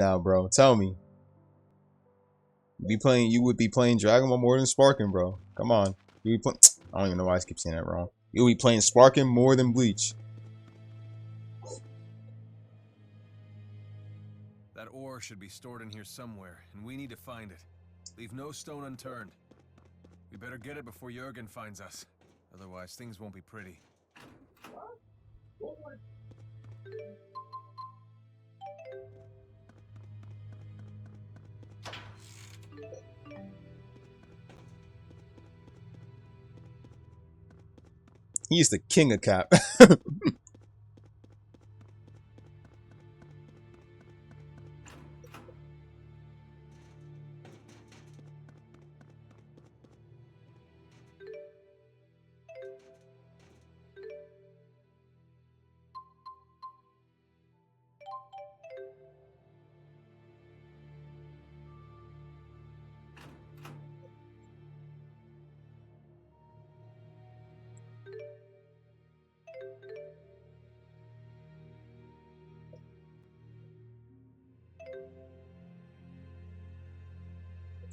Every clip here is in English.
Now, bro, tell me. You would be playing Dragon Ball more than Sparking, bro. Come on. You be I don't even know why I keep saying that wrong. You would be playing Sparking more than Bleach. That ore should be stored in here somewhere, and we need to find it. Leave no stone unturned. We better get it before Jurgen finds us. Otherwise, things won't be pretty. He's the king of cap.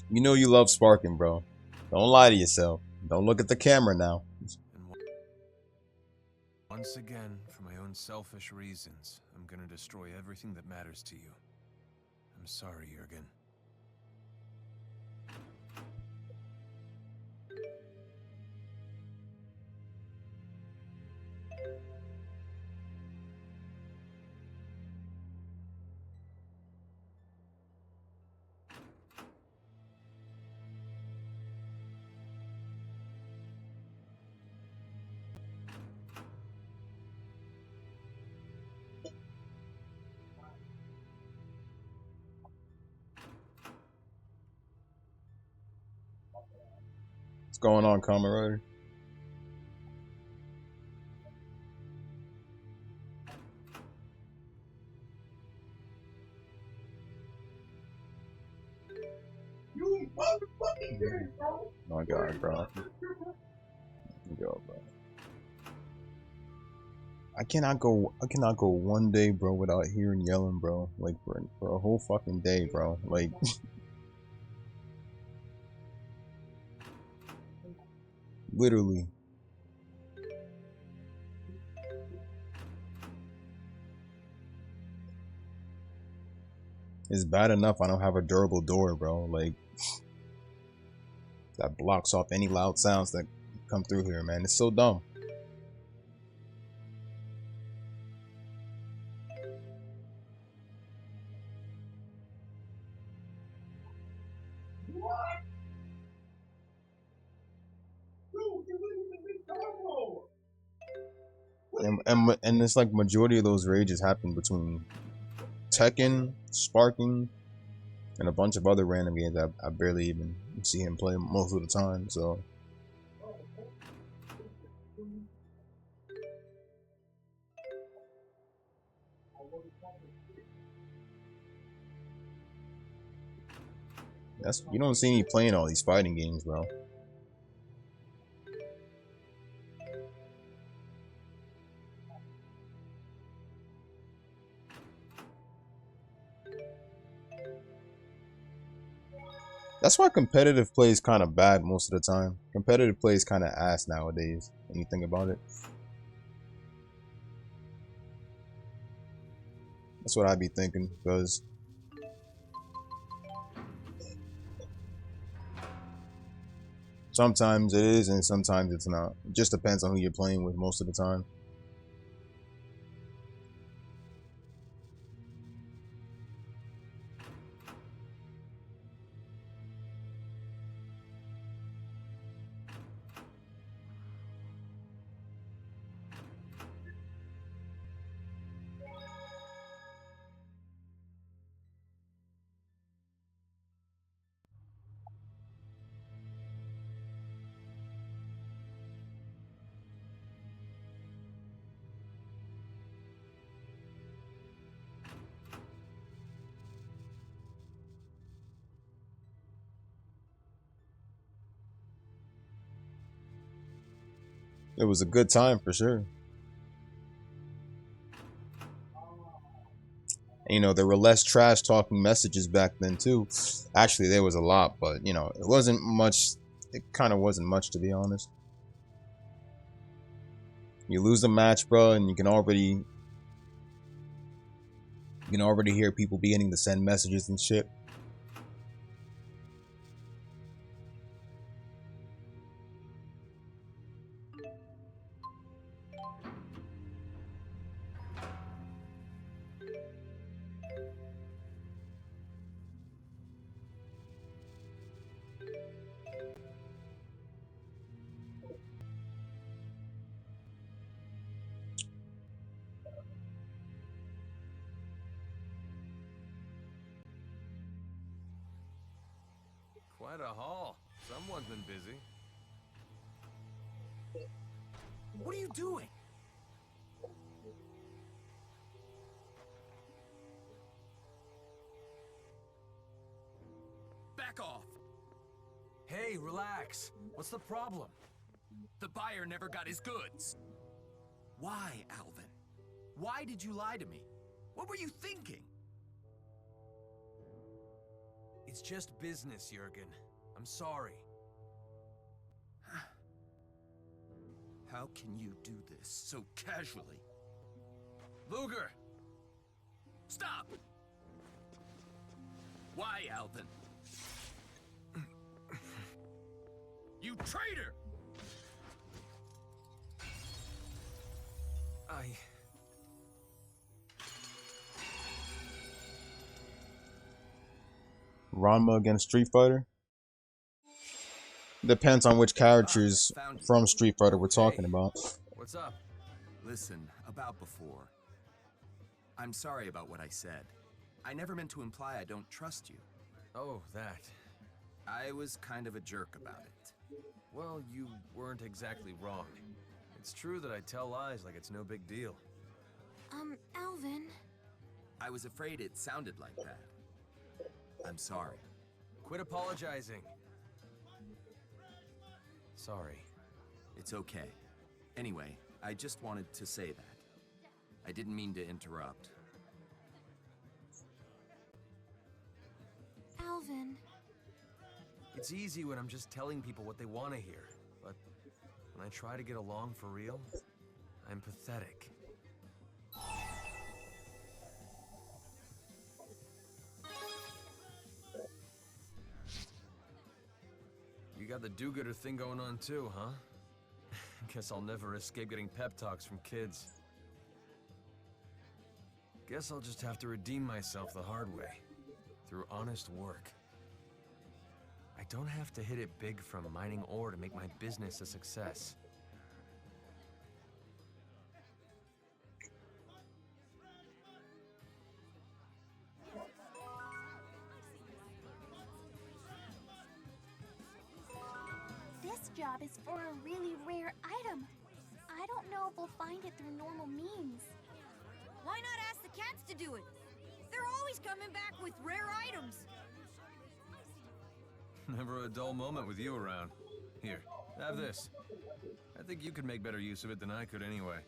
You know you love Sparking, bro. Don't lie to yourself. Don't look at the camera now. And once again, for my own selfish reasons, I'm gonna destroy everything that matters to you. I'm sorry, Jurgen. What's going on, Kamen You motherfucking did, bro. My God, bro. Yo, bro. I cannot go one day, bro, without hearing yelling, bro. Like for a whole fucking day, bro. Like literally. It's bad enough I don't have a durable door, bro. Like that blocks off any loud sounds that come through here, man. It's so dumb. What? Dude, you didn't even combo. And it's like majority of those rages happen between Tekken, Sparking, and a bunch of other random games I barely even see him play most of the time. So you don't see me playing all these fighting games, bro. That's why competitive play is kind of bad most of the time. Competitive play is kind of ass nowadays when you think about it. That's what I'd be thinking, because sometimes it is and sometimes it's not. It just depends on who you're playing with most of the time. It was a good time for sure. You know, there were less trash talking messages back then too. Actually, there was a lot, but you know, it wasn't much. It kind of wasn't much, to be honest. You lose a match, bro, and you can already hear people beginning to send messages and shit. Quite a haul. Someone's been busy. What are you doing? Back off! Hey, relax. What's the problem? The buyer never got his goods. Why, Alvin? Why did you lie to me? What were you thinking? It's just business, Jurgen. I'm sorry. How can you do this so casually? Luger! Stop! Why, Alvin? You traitor! Ranma against Street Fighter. Depends on which characters from Street Fighter we're talking about. What's up? Listen, about before. I'm sorry about what I said. I never meant to imply I don't trust you. Oh, that. I was kind of a jerk about it. Well, you weren't exactly wrong. It's true that I tell lies like it's no big deal. Alvin. I was afraid it sounded like that. I'm sorry. Quit apologizing. Sorry. It's okay. Anyway, I just wanted to say that. I didn't mean to interrupt. Alvin. It's easy when I'm just telling people what they want to hear, but when I try to get along for real, I'm pathetic. You got the do-gooder thing going on too, huh? Guess I'll never escape getting pep talks from kids. Guess I'll just have to redeem myself the hard way, through honest work. I don't have to hit it big from mining ore to make my business a success. This job is for a really rare item. I don't know if we'll find it through normal means. Why not ask the cats to do it? They're always coming back with rare items. Never a dull moment with you around. Here, have this. I think you could make better use of it than I could anyway.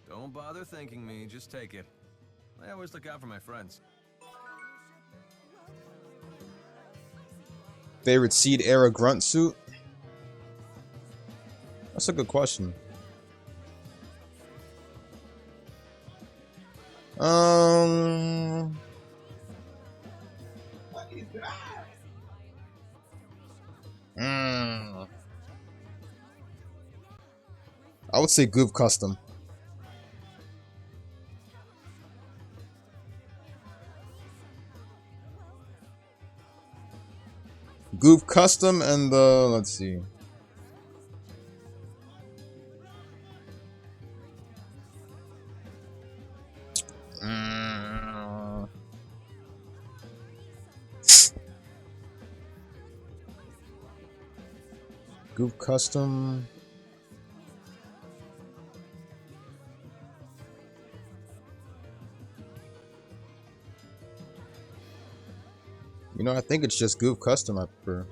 Don't bother thanking me, just take it. I always look out for my friends. Favorite Seed era grunt suit? That's a good question. I would say Goof Custom. Goof Custom and the, let's see. Goof Custom. You know, I think it's just Goof Custom I prefer.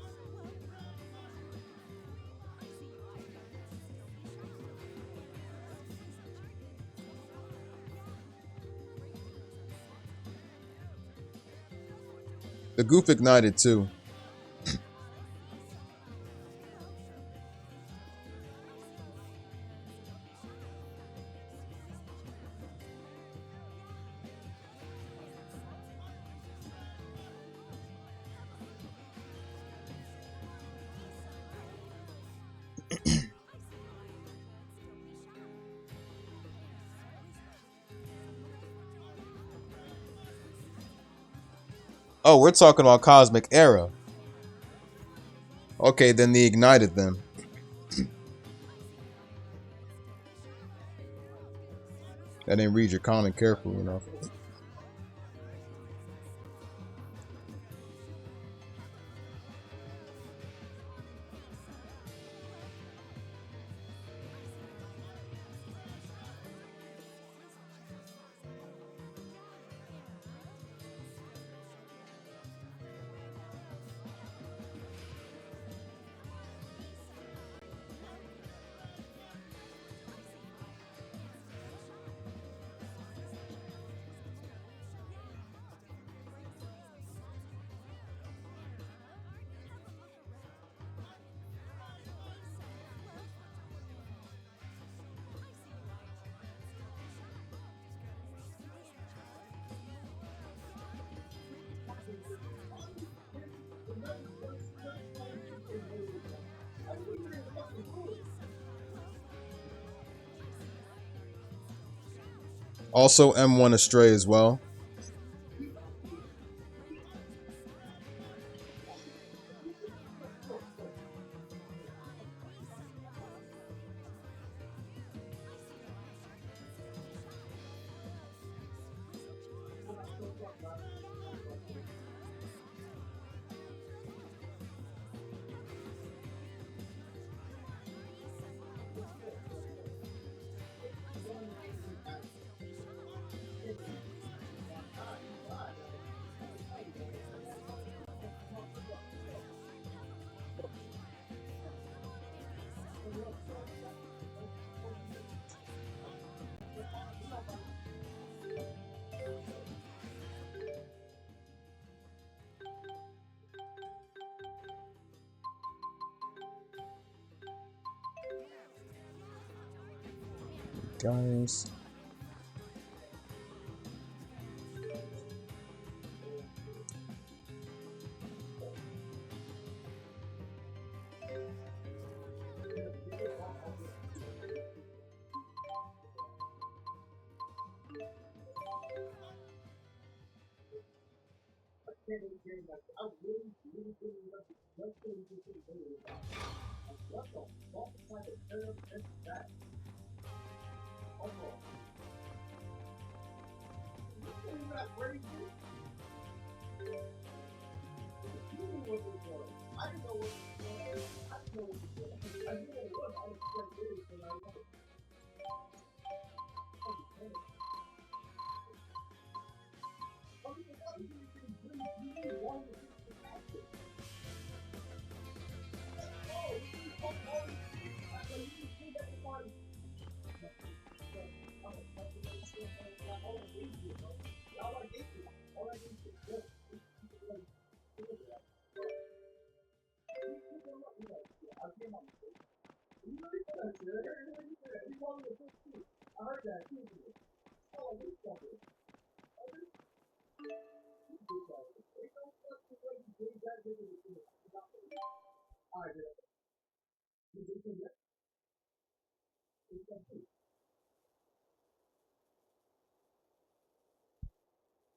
The goof ignited too. Oh, we're talking about Cosmic Era. Okay, then the ignited then. I didn't read your comment carefully enough. Also M1 Astray as well. Guys.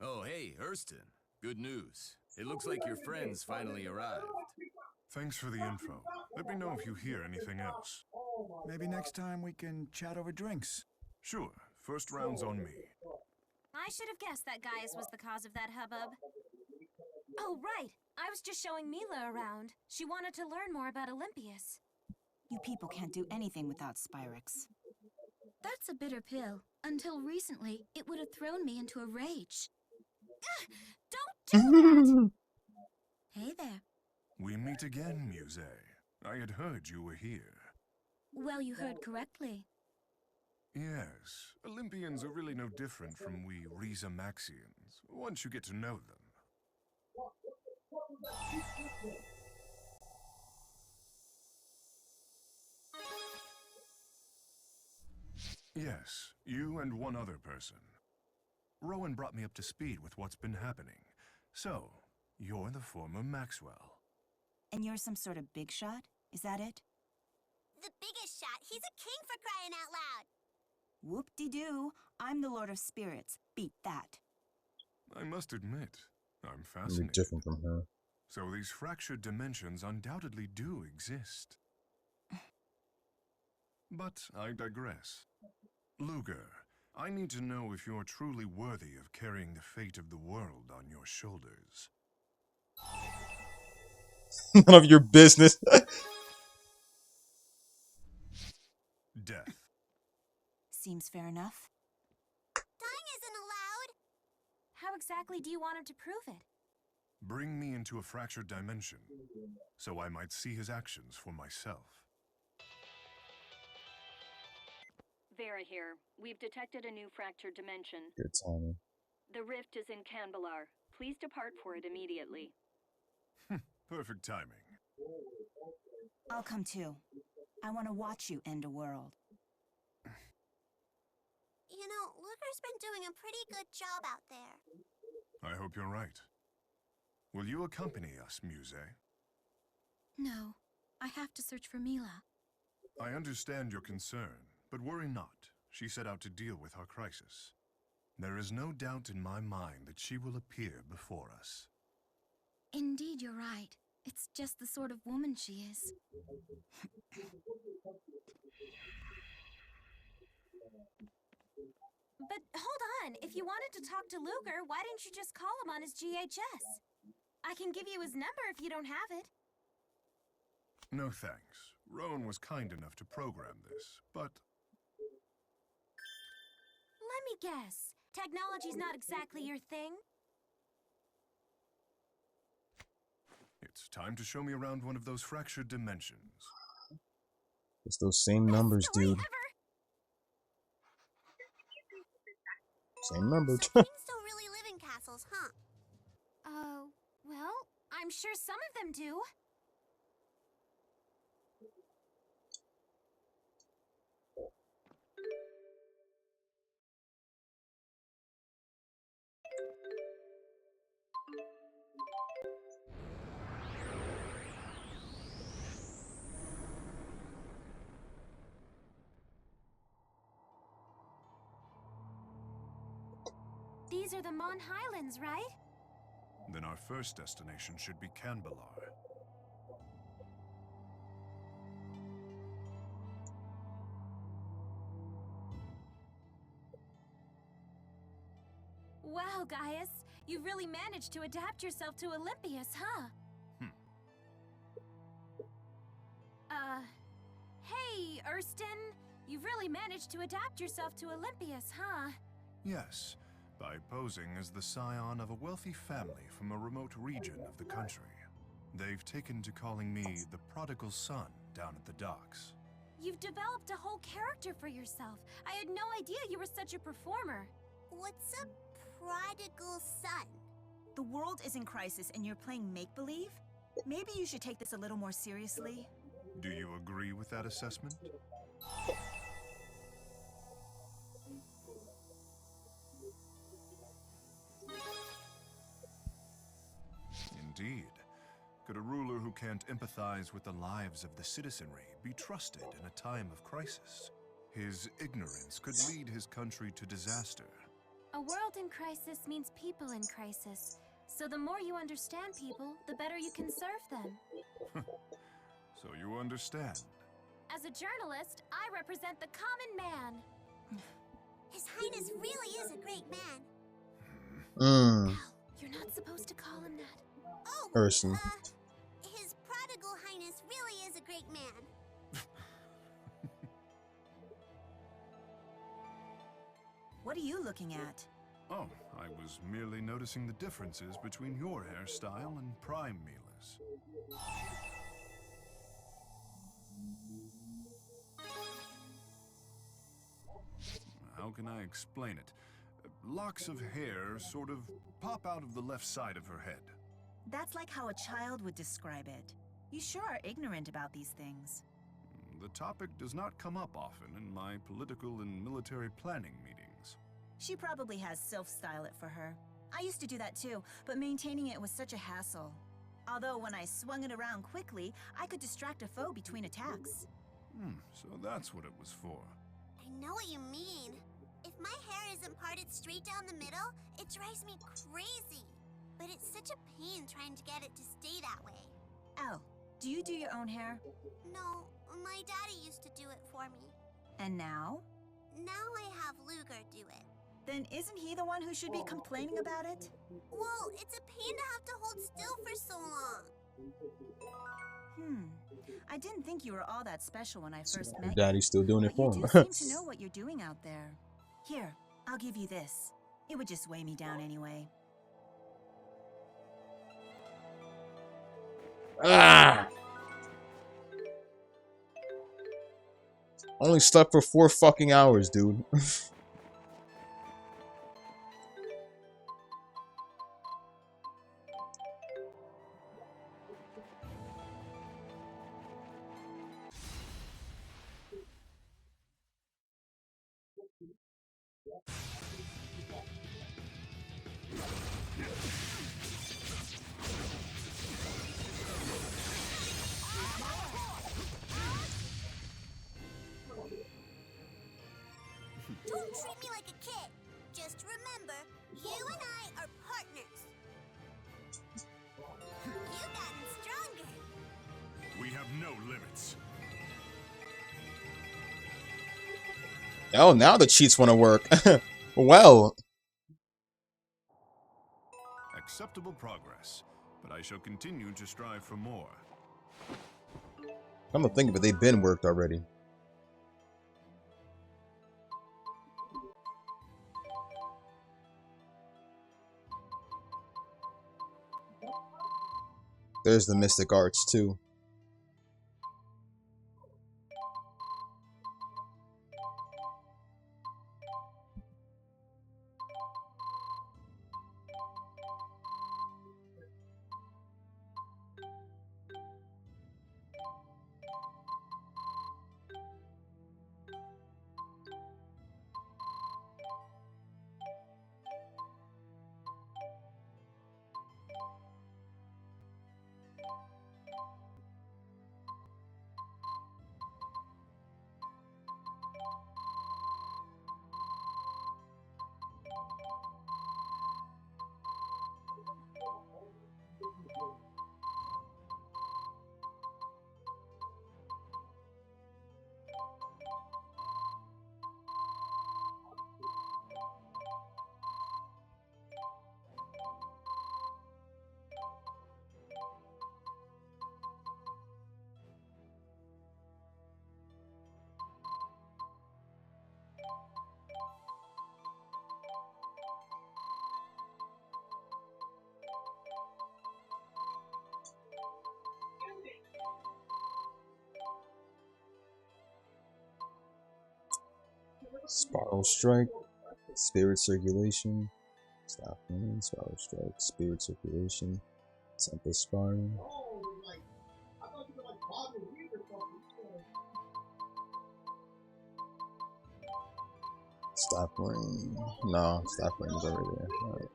Oh, hey, Hurston. Good news. It looks like your friends finally arrived. Thanks for the info. Let me know if you hear anything else. Maybe next time we can chat over drinks. Sure, first round's on me. I should have guessed that Gaius was the cause of that hubbub. Oh, right. I was just showing Mila around. She wanted to learn more about Olympias. You people can't do anything without Spyrex. That's a bitter pill. Until recently, it would have thrown me into a rage. Don't do that! Hey there. We meet again, Muse. I had heard you were here. Well, you heard correctly. Yes, Olympians are really no different from we Riza Maxians, once you get to know them. Yes, you and one other person. Rowan brought me up to speed with what's been happening. So, you're the former Maxwell. And you're some sort of big shot? Is that it? The biggest shot. He's a king for crying out loud. Whoop-de-doo. I'm the Lord of Spirits. Beat that. I must admit, I'm You're fascinated. different from her. So these fractured dimensions undoubtedly do exist. But I digress. Luger, I need to know if you're truly worthy of carrying the fate of the world on your shoulders. None of your business. Death. Seems fair enough. Dying isn't allowed. How exactly do you want him to prove it? Bring me into a fractured dimension, so I might see his actions for myself. Vera here. We've detected a new fractured dimension. Good timing. The rift is in Canbalar. Please depart for it immediately. Perfect timing. I'll come too. I want to watch you end a world. You know, Luger's been doing a pretty good job out there. I hope you're right. Will you accompany us, Muse? No. I have to search for Mila. I understand your concern, but worry not. She set out to deal with our crisis. There is no doubt in my mind that she will appear before us. Indeed, you're right. It's just the sort of woman she is. But hold on, if you wanted to talk to Luger, why didn't you just call him on his GHS? I can give you his number if you don't have it. No thanks. Rowan was kind enough to program this, but Let me guess. Technology's not exactly your thing? it's time to show me around one of those fractured dimensions. It's those same Best numbers, story dude. ever. Same numbers. So kings don't really live in castles, huh? Well, I'm sure some of them do. These are the Mon Highlands, right? Then our first destination should be Canbalar. Wow, Gaius, you really managed to adapt yourself to Olympius, huh? Hey, Erston, you've really managed to adapt yourself to Olympius, huh? Yes, by posing as the scion of a wealthy family from a remote region of the country. They've taken to calling me the prodigal son down at the docks. You've developed a whole character for yourself. I had no idea you were such a performer. What's a prodigal son? The world is in crisis and you're playing make-believe? Maybe you should take this a little more seriously. Do you agree with that assessment? Indeed. Could a ruler who can't empathize with the lives of the citizenry be trusted in a time of crisis? His ignorance could lead his country to disaster. A world in crisis means people in crisis. So the more you understand people, the better you can serve them. So you understand. As a journalist, I represent the common man. His Highness really is a great man. Mmm. You're not supposed to call him that. Oh, Person. His prodigal Highness really is a great man. What are you looking at? Oh, I was merely noticing the differences between your hairstyle and Prime Mila's. How can I explain it? Locks of hair sort of pop out of the left side of her head. That's like how a child would describe it. You sure are ignorant about these things. The topic does not come up often in my political and military planning meetings. She probably has Sylph style it for her. I used to do that too, but maintaining it was such a hassle. Although when I swung it around quickly, I could distract a foe between attacks. So that's what it was for. I know what you mean. If my hair isn't parted straight down the middle, it drives me crazy. But it's such a pain trying to get it to stay that way. Elle, do you do your own hair? No, my daddy used to do it for me. And now? Now I have Luger do it. Then isn't he the one who should be complaining about it? Well, it's a pain to have to hold still for so long. I didn't think you were all that special when I first met you. Daddy's still doing it for him. You do seem to know what you're doing out there. Here, I'll give you this. It would just weigh me down anyway. Ah! Only slept for 4 fucking hours, dude. Don't treat me like a kid. Just remember, you and I are partners. You've gotten stronger. We have no limits. Oh, now the cheats want to work. Well. Acceptable progress, but I shall continue to strive for more. Come to think of it, they've been worked already. There's the mystic arts too. Spiral strike, spirit circulation, stop running, spiral strike, spirit circulation, temple spiral. Stop ring. No, stop ring is over there. Alright.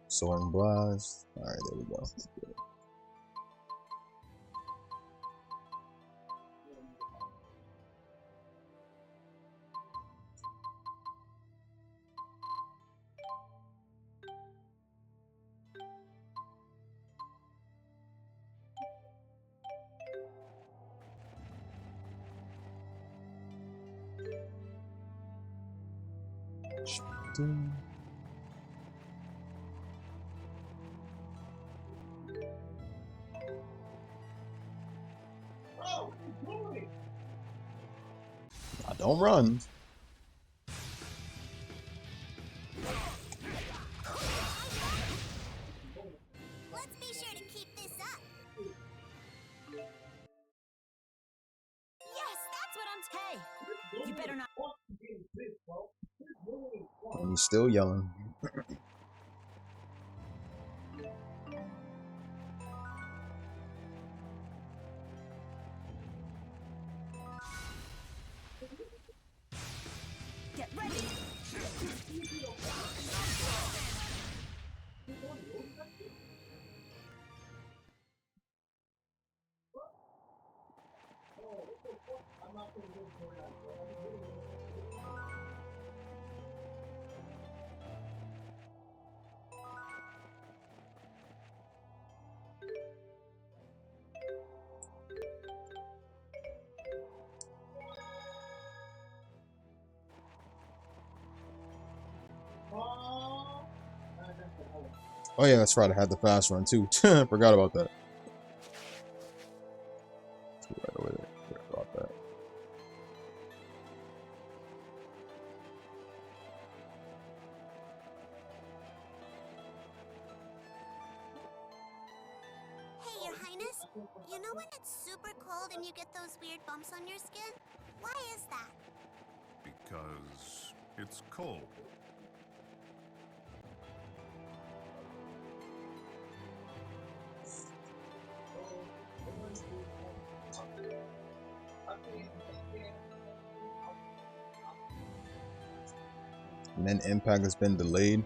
Soaring blast. Alright, there we go. Don't run. Let's be sure to keep this up. Yes, that's what I'm. Hey, you better not. And he's still yelling. Get ready! Oh yeah, that's right. I had the fast run too. Forgot about that. Right over there. Forgot about that. Hey, Your Highness. You know when it's super cold and you get those weird bumps on your skin? Why is that? Because it's cold. And then Impact has been delayed.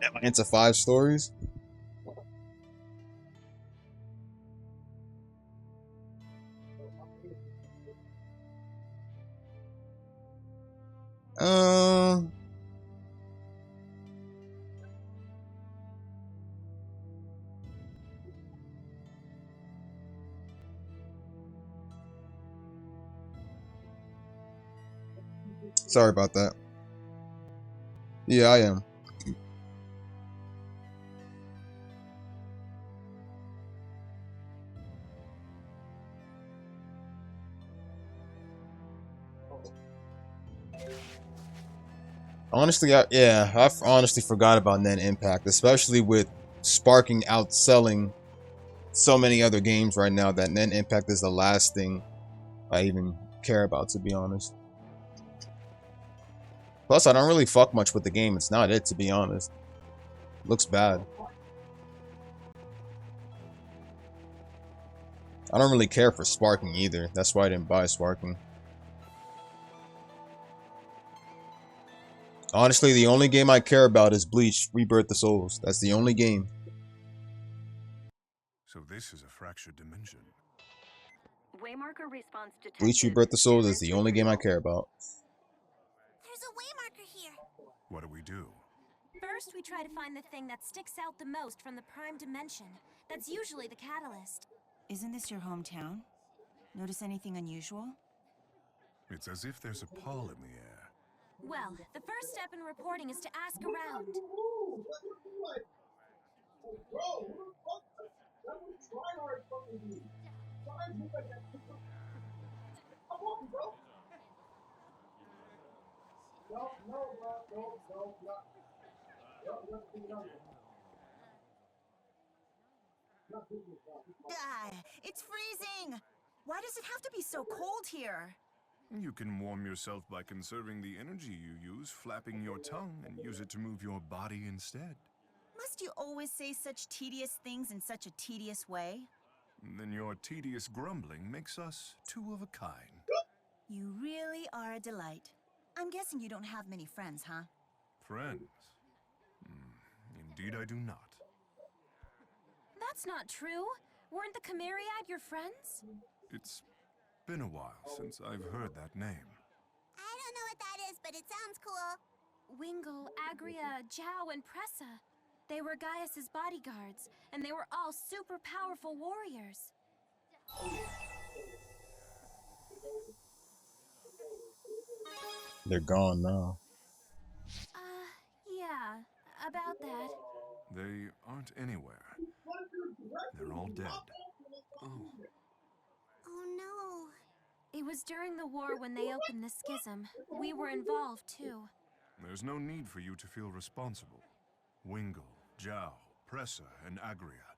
Am I into 5 stories? Uh, Sorry about that. Yeah, I am. Honestly, I've honestly forgot about Net Impact, especially with Sparking outselling so many other games right now. That Net Impact is the last thing I even care about, to be honest. Plus, I don't really fuck much with the game. It's not it, to be honest. Looks bad. I don't really care for Sparking either. That's why I didn't buy Sparking. Honestly, the only game I care about is Bleach Rebirth the Souls. That's the only game. So this is a fractured dimension. Waymarker response detected. Bleach Rebirth the Souls is the only game I care about. There's a waymarker here. What do we do? First, we try to find the thing that sticks out the most from the prime dimension. That's usually the catalyst. Isn't this your hometown? Notice anything unusual? It's as if there's a pall in the air. Well, the first step in reporting is to ask around. It's freezing! Why does it have to be so cold here? You can warm yourself by conserving the energy you use, flapping your tongue, and use it to move your body instead. Must you always say such tedious things in such a tedious way? Then your tedious grumbling makes us two of a kind. You really are a delight. I'm guessing you don't have many friends, huh? Friends? Indeed I do not. That's not true. Weren't the Chimeriad your friends? It's been a while since I've heard that name. I don't know what that is, but it sounds cool. Wingle, Agria, Zhao, and Pressa. They were Gaius's bodyguards, and they were all super powerful warriors. They're gone now. Yeah, about that. They aren't anywhere. They're all dead. Oh. Oh no. It was during the war when they opened the schism. We were involved, too. There's no need for you to feel responsible. Wingle, Zhao, Pressa, and Agria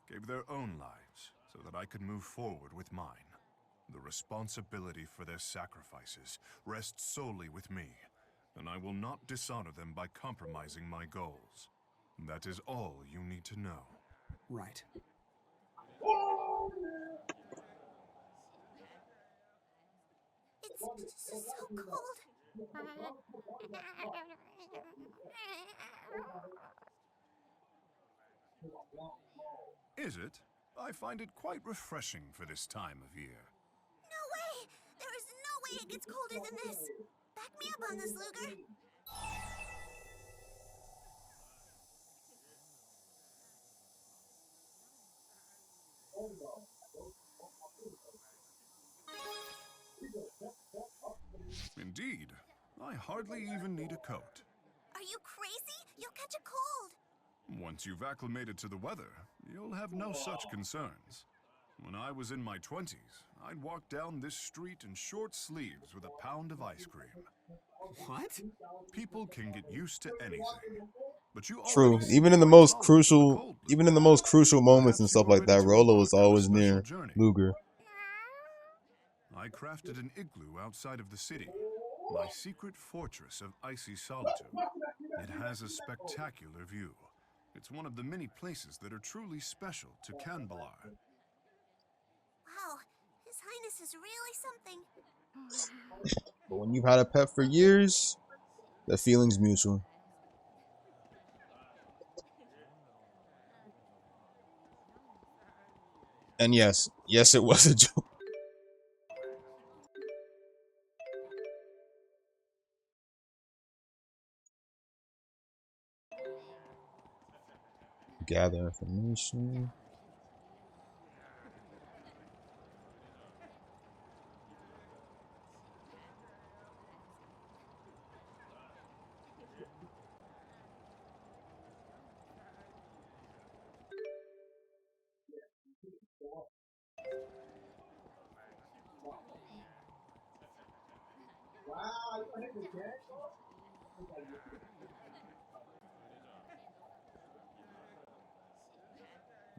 gave their own lives so that I could move forward with mine. The responsibility for their sacrifices rests solely with me, and I will not dishonor them by compromising my goals. That is all you need to know. Right. It's so cold. Is it? I find it quite refreshing for this time of year. No way! There is no way it gets colder than this. Back me up on this, Luger. Indeed. I hardly even need a coat. Are you crazy? You'll catch a cold. Once you've acclimated to the weather, you'll have no such concerns. When I was in my 20s, I'd walk down this street in short sleeves with a pound of ice cream. What? People can get used to anything. But you True. already seem quite tolerant of the cold, Even in the most crucial moments and Perhaps you stuff are like ready that, to Rolo was embark on a always special near journey. Luger. I crafted an igloo outside of the city, my secret fortress of icy solitude. It has a spectacular view. It's one of the many places that are truly special to Canbalar. Wow, His Highness is really something. But when you've had a pet for years, the feeling's mutual. And yes, it was a joke. Gather information.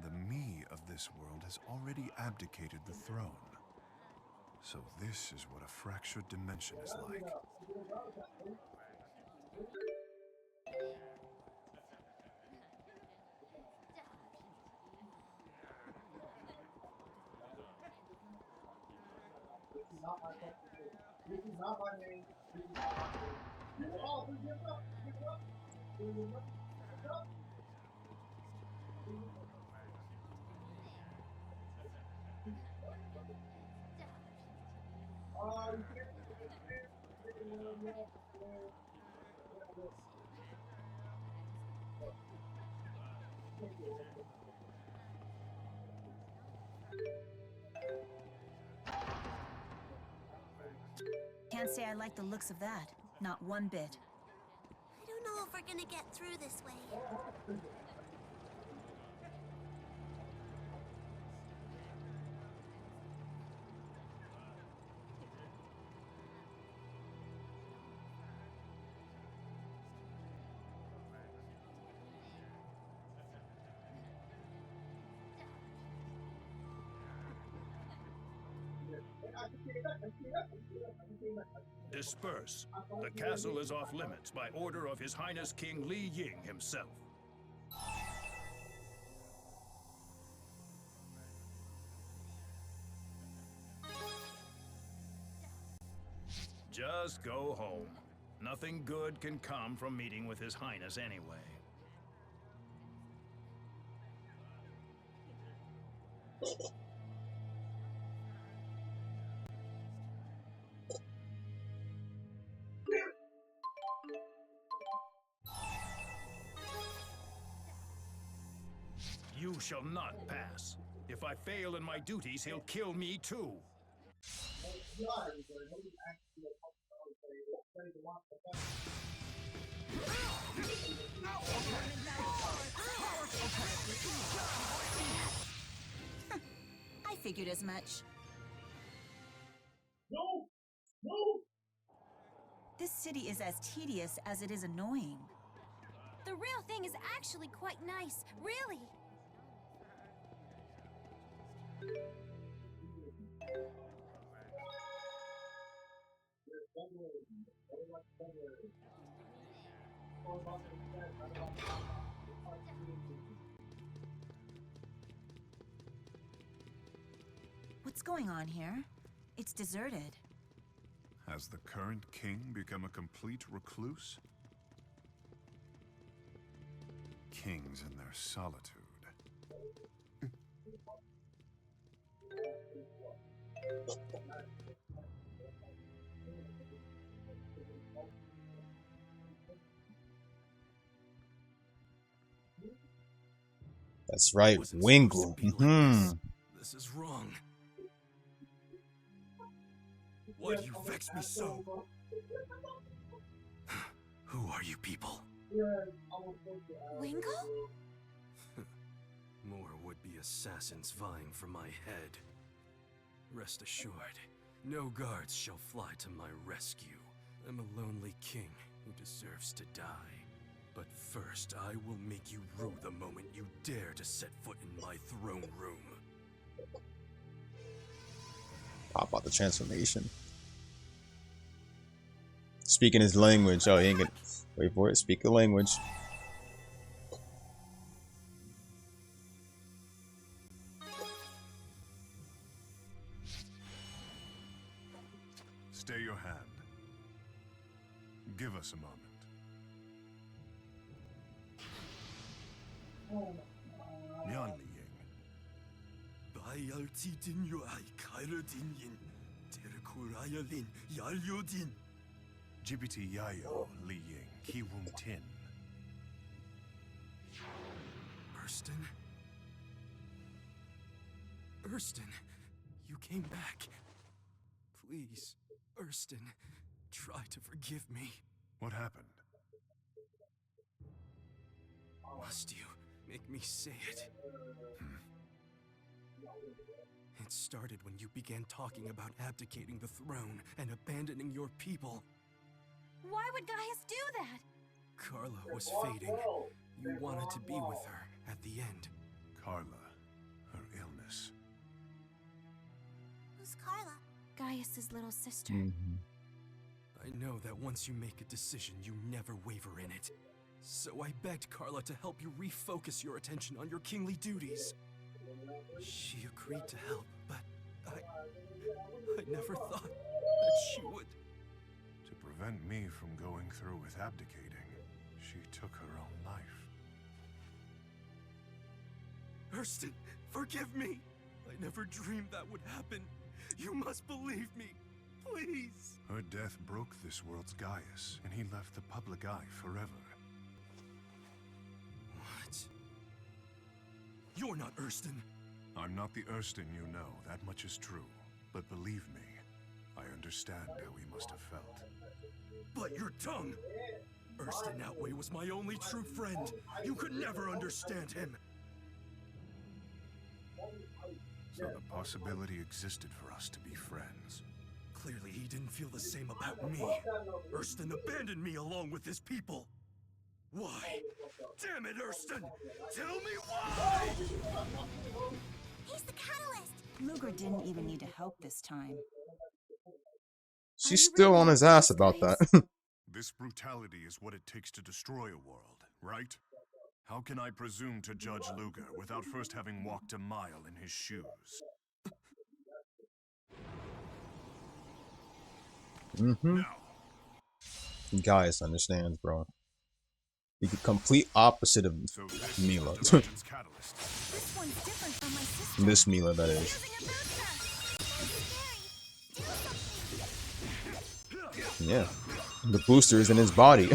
The me of this world has already abdicated the throne. So this is what a fractured dimension is like. Can't say I like the looks of that. Not one bit. I don't know if we're gonna get through this way. Disperse. The castle is off limits by order of His Highness King Li Ying himself. Just go home. Nothing good can come from meeting with His Highness anyway. You shall not pass. If I fail in my duties, he'll kill me too. I figured as much. No! No! This city is as tedious as it is annoying. The real thing is actually quite nice, really. What's going on here? It's deserted. Has the current king become a complete recluse? Kings in their solitude. That's right, Wasn't supposed to Wingle. be like this. This is wrong. Why do you vex me so? Who are you people? Wingle? More would-be assassins vying for my head. Rest assured, no guards shall fly to my rescue. I'm a lonely king who deserves to die. But first, I will make you rue the moment you dare to set foot in my throne room. Pop out the transformation. Speaking his language. Oh, he ain't gonna wait for it. Speak the language. Stay your hand. Give us a moment. Mian Li Ying. Bayalti din yo ay kaira din yin. Terkuraya lin yalyo din. Jibiti Yayo Li Ying Ki Wum Tin. Erston? Erston, you came back. Please, Erston, try to forgive me. What happened? Must you make me say it? It started when you began talking about abdicating the throne and abandoning your people. Why would Gaius do that? Carla was fading. You wanted to be with her at the end. Carla, her illness. Who's Carla? Gaius's little sister. I know that once you make a decision, you never waver in it. So I begged Carla to help you refocus your attention on your kingly duties. She agreed to help, but I never thought that she would. To prevent me from going through with abdicating, she took her own life. Erston, forgive me! I never dreamed that would happen. You must believe me, please! Her death broke this world's Gaius, and he left the public eye forever. What? You're not Erston. I'm not the Erston you know, that much is true. But believe me, I understand how he must have felt. But your tongue! Erston Outway was my only true friend. You could never understand him. So the possibility existed for us to be friends. Clearly he didn't feel the same about me. Erston abandoned me along with his people. Why? Damn it, Erston! Tell me why! He's the catalyst! Luger didn't even need to help this time. She's still on his ass about that. This brutality is what it takes to destroy a world, right? How can I presume to judge Luger without first having walked a mile in his shoes? Now. Gaius understands, bro. He's the complete opposite of Mila. This one's different from my sister. This Mila, that is. Yeah. The booster is in his body.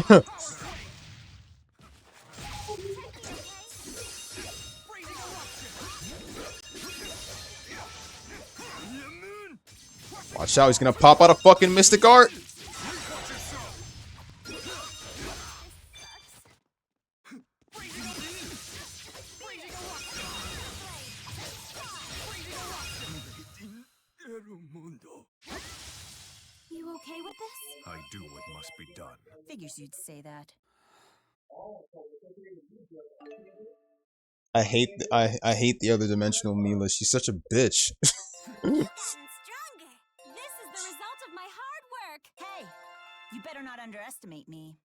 Watch out, he's gonna pop out a fucking Mystic Art! You okay with this? I do what must be done. Figures you'd say that. I hate the other dimensional Mila. She's such a bitch. Stronger. This is the result of my hard work. Hey, you better not underestimate me.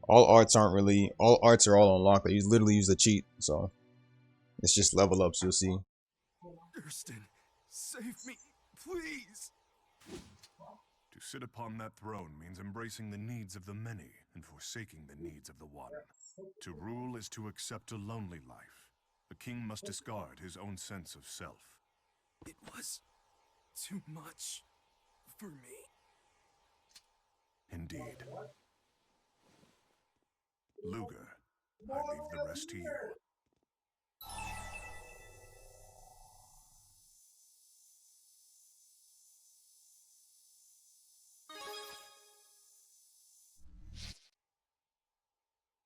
All arts are all unlocked. You literally use the cheat, so it's just level ups, you'll see. Gersten, save me, please! To sit upon that throne means embracing the needs of the many and forsaking the needs of the one. To rule is to accept a lonely life. The king must discard his own sense of self. It was too much for me. Indeed. Luger, I leave the rest to you.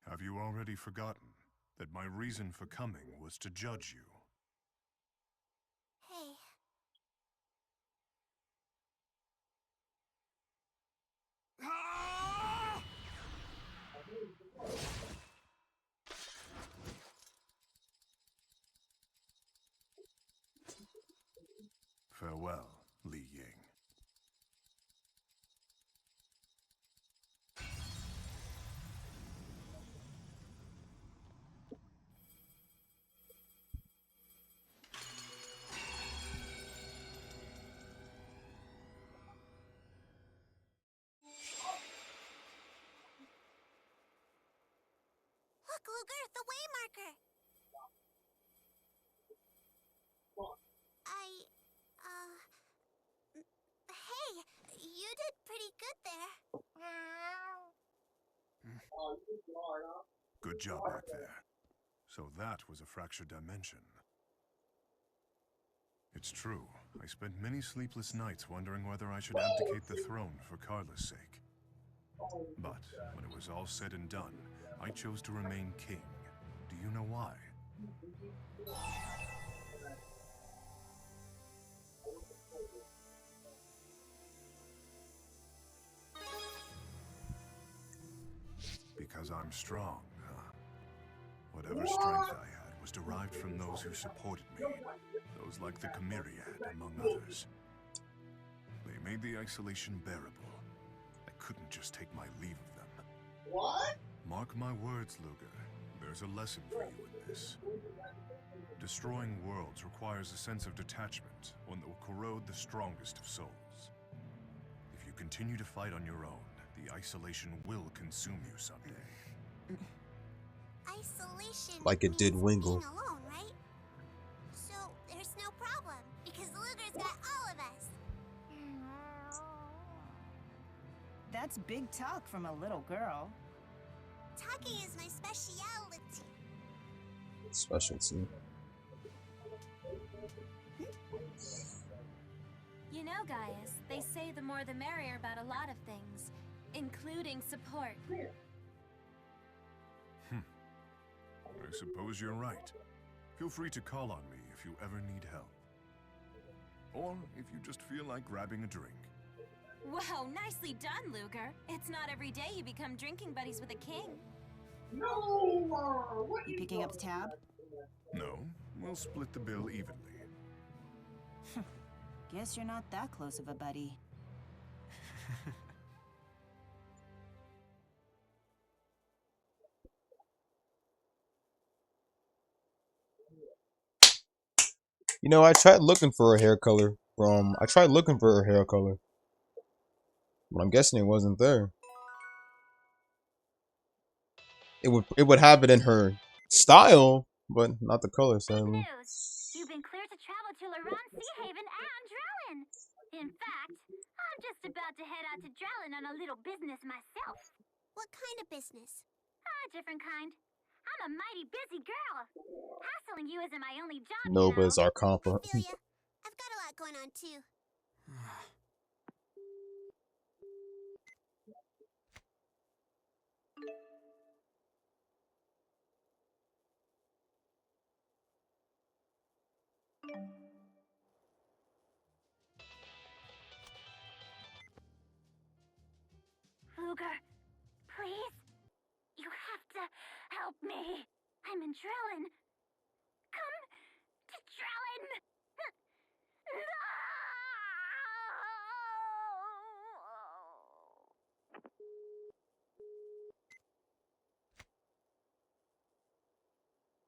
Have you already forgotten that my reason for coming was to judge you? Hey. Farewell, Li Ying. Look, Luger, the way marker. Hey, you did pretty good there. Good job back there. So that was a fractured dimension. It's true. I spent many sleepless nights wondering whether I should abdicate the throne for Carla's sake. But when it was all said and done, I chose to remain king. Do you know why? Because I'm strong, huh? Whatever strength I had was derived from those who supported me. Those like the Chimeriad, among others. They made the isolation bearable. I couldn't just take my leave of them. What? Mark my words, Luger. There's a lesson for you in this. Destroying worlds requires a sense of detachment, one that will corrode the strongest of souls. If you continue to fight on your own, the isolation will consume you someday. Isolation Like it did means Wingle. being alone, right? So there's no problem, because Luger's got all of us. That's big talk from a little girl. Talking is my specialty. Specialty. You know, Gaius, they say the more the merrier about a lot of things, including support. I suppose you're right. Feel free to call on me if you ever need help. Or if you just feel like grabbing a drink. Whoa, nicely done, Luger. It's not every day you become drinking buddies with a king. No! What You picking up the tab? No, we'll split the bill evenly. Guess you're not that close of a buddy. You know, I tried looking for her hair color but I'm guessing it wasn't there. It would have it in her style, but not the color, sadly. News. You've been cleared to travel to Laran, Seahaven, and Drellin. In fact, I'm just about to head out to Drellin on a little business myself. What kind of business? A different kind. I'm a mighty busy girl. Hassling you isn't my only job, Nova you is know. our compa. I feel ya. I've got a lot going on, too. Luger, please? You have to help me. I'm in Drellin. Come to Drellin. No!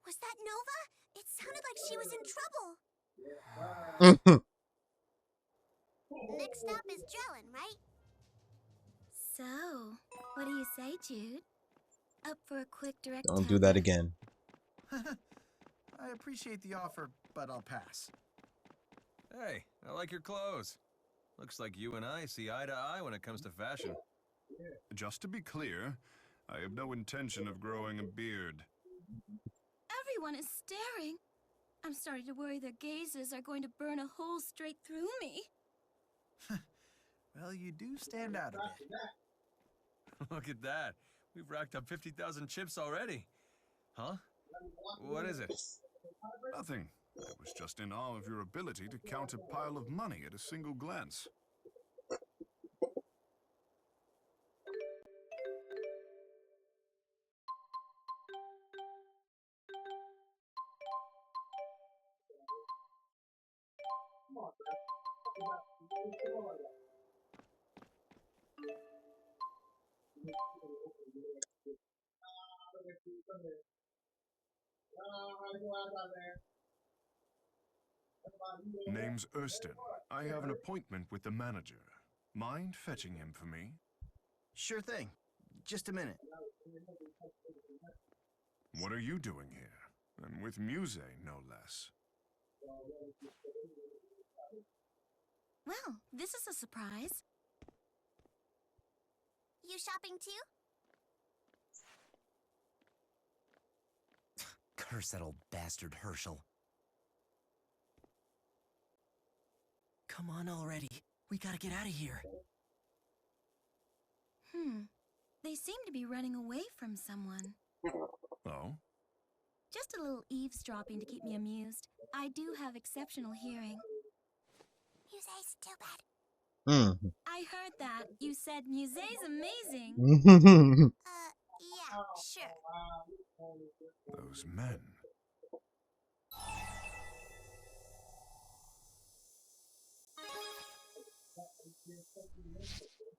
Was that Nova? It sounded like she was in trouble. Next stop is Drellin, right? So, what do you say, Jude? Up for a quick direct Don't do that again. I appreciate the offer, but I'll pass. Hey, I like your clothes. Looks like you and I see eye to eye when it comes to fashion. Just to be clear, I have no intention of growing a beard. Everyone is staring. I'm starting to worry their gazes are going to burn a hole straight through me. Well, you do stand out a bit. Look at that. We've racked up 50,000 chips already. Huh? What is it? Nothing. I was just in awe of your ability to count a pile of money at a single glance. Name's Erston. I have an appointment with the manager. Mind fetching him for me? Sure thing. Just a minute. What are you doing here? And with Muse, no less. Well, this is a surprise. You shopping too? Curse that old bastard Herschel. Come on already. We gotta get out of here. They seem to be running away from someone. Oh? Just a little eavesdropping to keep me amused. I do have exceptional hearing. Muse's too bad. I heard that. You said Muse's amazing. Yeah, sure. Those men.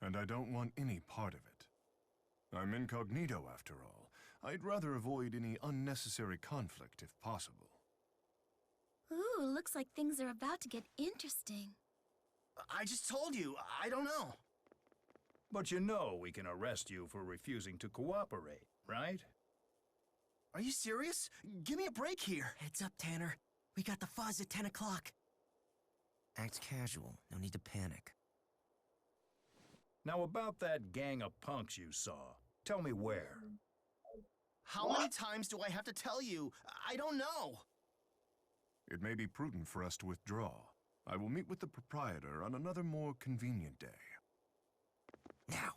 And I don't want any part of it. I'm incognito after all. I'd rather avoid any unnecessary conflict if possible. Ooh, looks like things are about to get interesting. I just told you, I don't know. But you know we can arrest you for refusing to cooperate, right? Are you serious? Give me a break here. Heads up, Tanner. We got the fuzz at 10 o'clock. Act casual. No need to panic. Now about that gang of punks you saw. Tell me where. How many times do I have to tell you? I don't know. It may be prudent for us to withdraw. I will meet with the proprietor on another more convenient day. Now.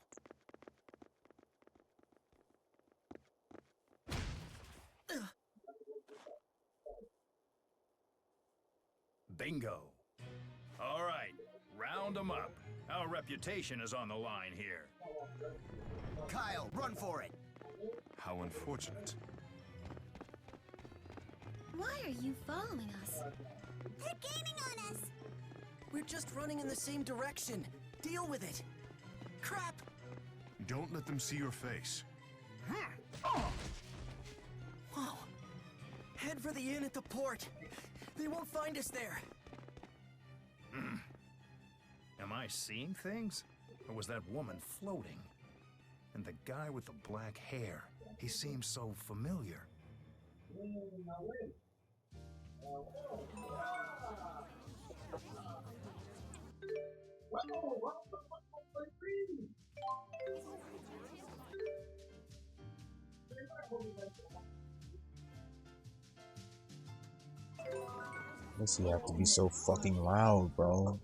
Bingo. All right, round them up. Our reputation is on the line here. Kyle, run for it. How unfortunate. Why are you following us? They're gaining on us. We're just running in the same direction. Deal with it. Crap. Don't let them see your face. Whoa. Head for the inn at the port. They won't find us there. Am I seeing things? Or was that woman floating? And the guy with the black hair, he seems so familiar. This you have to be so fucking loud, bro.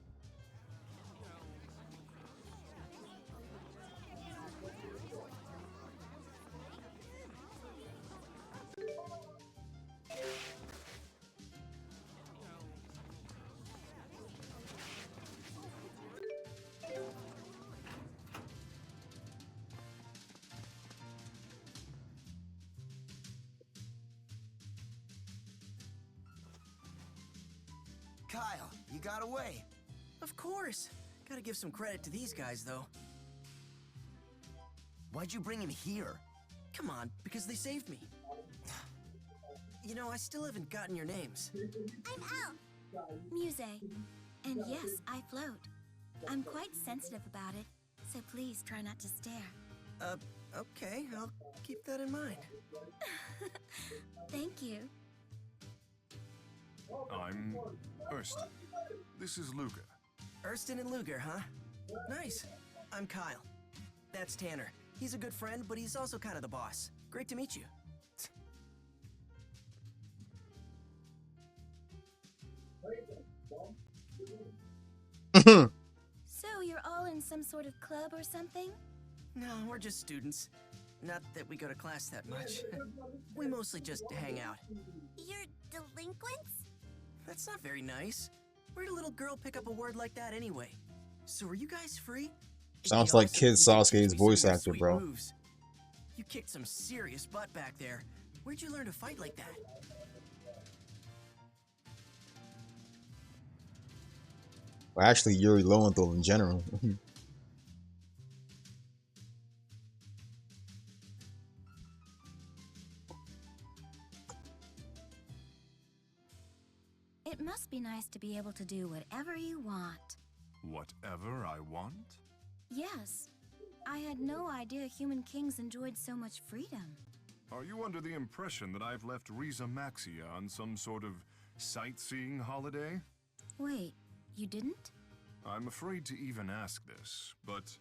Kyle, you got away. Of course. Gotta give some credit to these guys, though. Why'd you bring him here? Come on, because they saved me. You know, I still haven't gotten your names. I'm Al. Muse. And yes, I float. I'm quite sensitive about it, so please try not to stare. Okay, I'll keep that in mind. Thank you. I'm Erston. This is Luger. Erston and Luger, huh? Nice. I'm Kyle. That's Tanner. He's a good friend, but he's also kind of the boss. Great to meet you. So you're all in some sort of club or something? No, we're just students. Not that we go to class that much. We mostly just hang out. You're delinquents? That's not very nice. Where'd a little girl pick up a word like that anyway? So are you guys free? Sounds like Kid Sasuke's voice actor, bro. Moves. You kicked some serious butt back there. Where'd you learn to fight like that? Well, actually, Yuri Lowenthal in general. It must be nice to be able to do whatever you want. Whatever I want? Yes. I had no idea human kings enjoyed so much freedom. Are you under the impression that I've left Riza Maxia on some sort of sightseeing holiday? Wait, you didn't? I'm afraid to even ask this, but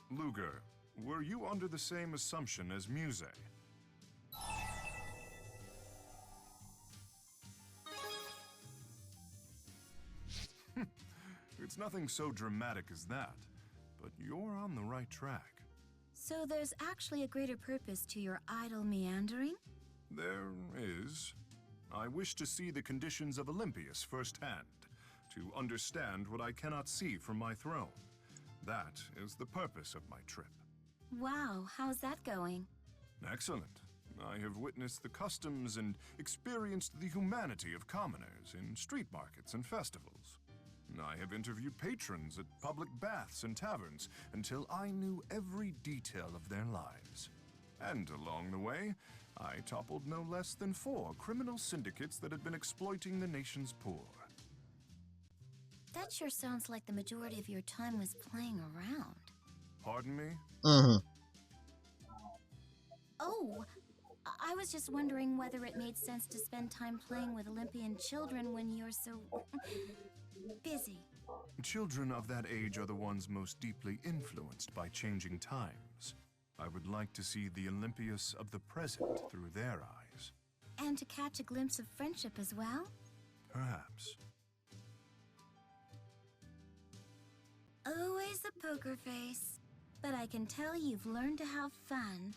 Luger, were you under the same assumption as Muse? It's nothing so dramatic as that, but you're on the right track. So there's actually a greater purpose to your idle meandering? There is. I wish to see the conditions of Olympias firsthand, to understand what I cannot see from my throne. That is the purpose of my trip. Wow, how's that going? Excellent. I have witnessed the customs and experienced the humanity of commoners in street markets and festivals. I have interviewed patrons at public baths and taverns until I knew every detail of their lives. And along the way, I toppled no less than 4 criminal syndicates that had been exploiting the nation's poor. That sure sounds like the majority of your time was playing around. Pardon me? Oh, I was just wondering whether it made sense to spend time playing with Olympian children when you're so busy. Children of that age are the ones most deeply influenced by changing times. I would like to see the Olympias of the present through their eyes. And to catch a glimpse of friendship as well? Perhaps. Always a poker face. But I can tell you've learned to have fun.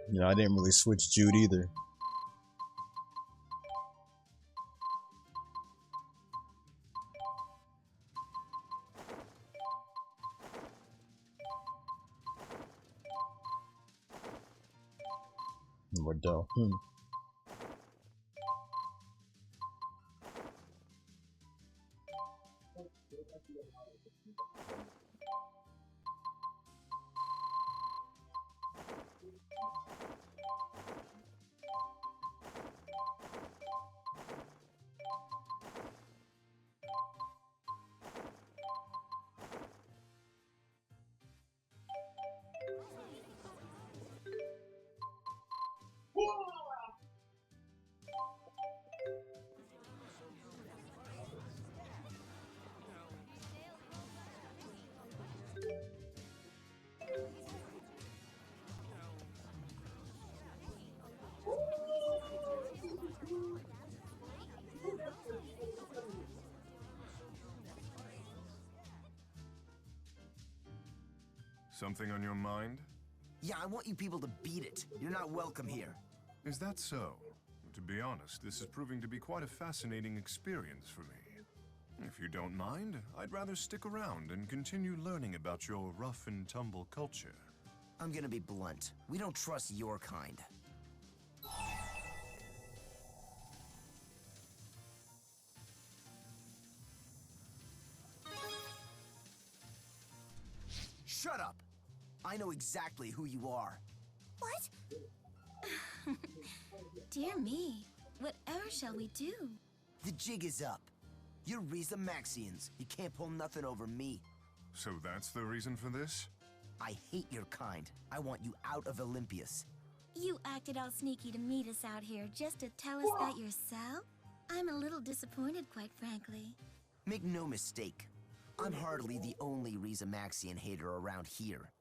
You know, I didn't really switch Jude either. Bordeaux. Something on your mind? Yeah, I want you people to beat it. You're not welcome here. Is that so? To be honest, this is proving to be quite a fascinating experience for me. If you don't mind, I'd rather stick around and continue learning about your rough and tumble culture. I'm gonna be blunt. We don't trust your kind. Shut up! I know exactly who you are. What? Dear me, whatever shall we do? The jig is up. You're Remaxians. You can't pull nothing over me. So that's the reason for this? I hate your kind. I want you out of Olympias. You acted all sneaky to meet us out here just to tell us that yourself? I'm a little disappointed, quite frankly. Make no mistake. I'm hardly the only Remaxian hater around here.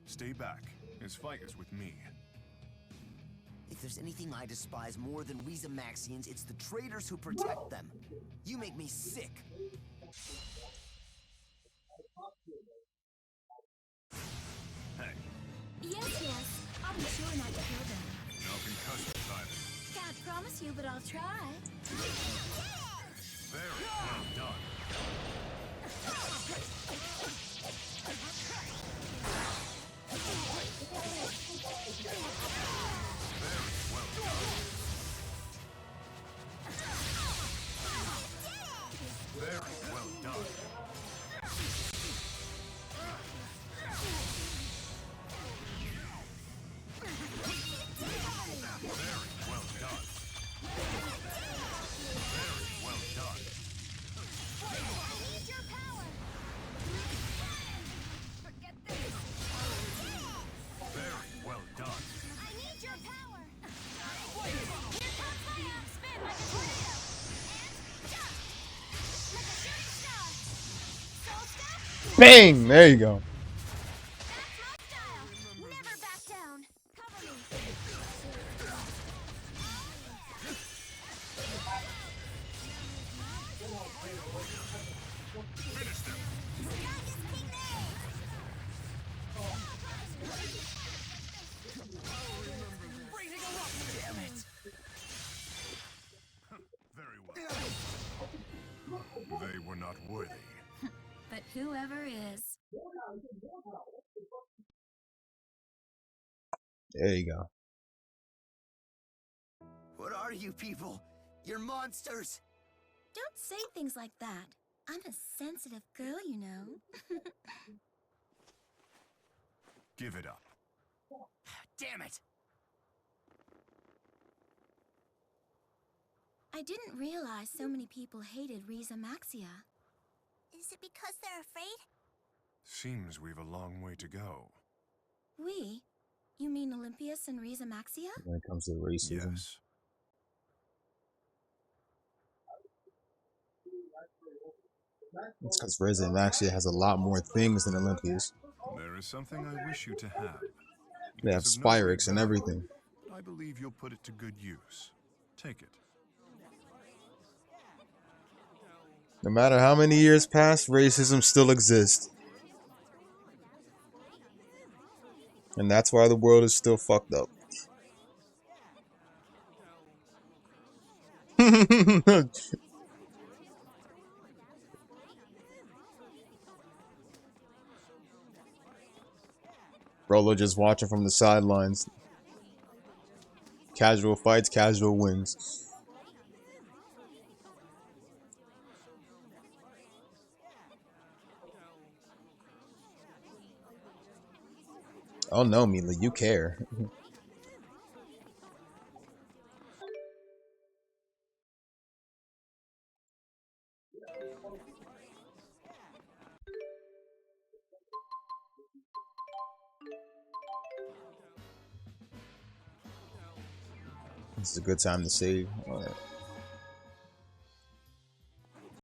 Stay back. This fight is with me. If there's anything I despise more than Remaxians, it's the traitors who protect them. You make me sick. Hey. Yes, I'll be sure not to kill them. No concussions either. Can't promise you, but I'll try. Very well done. Bang! There you go. They were not worthy. But whoever is. There you go. What are you people? You're monsters! Don't say things like that. I'm a sensitive girl, you know. Give it up. Damn it! I didn't realize so many people hated Remaxia. Is it because they're afraid? Seems we've a long way to go. We? You mean Olympias and Remaxia? When it comes to racism. Yes. It's because Resident actually has a lot more things than Olympias. There is something I wish you to have. They have Spyrix and everything. I believe you'll put it to good use. Take it. No matter how many years pass, racism still exists. And that's why the world is still fucked up. Rolo just watching from the sidelines. Casual fights, casual wins. Oh no, Mila, you care. This is a good time to save. All right.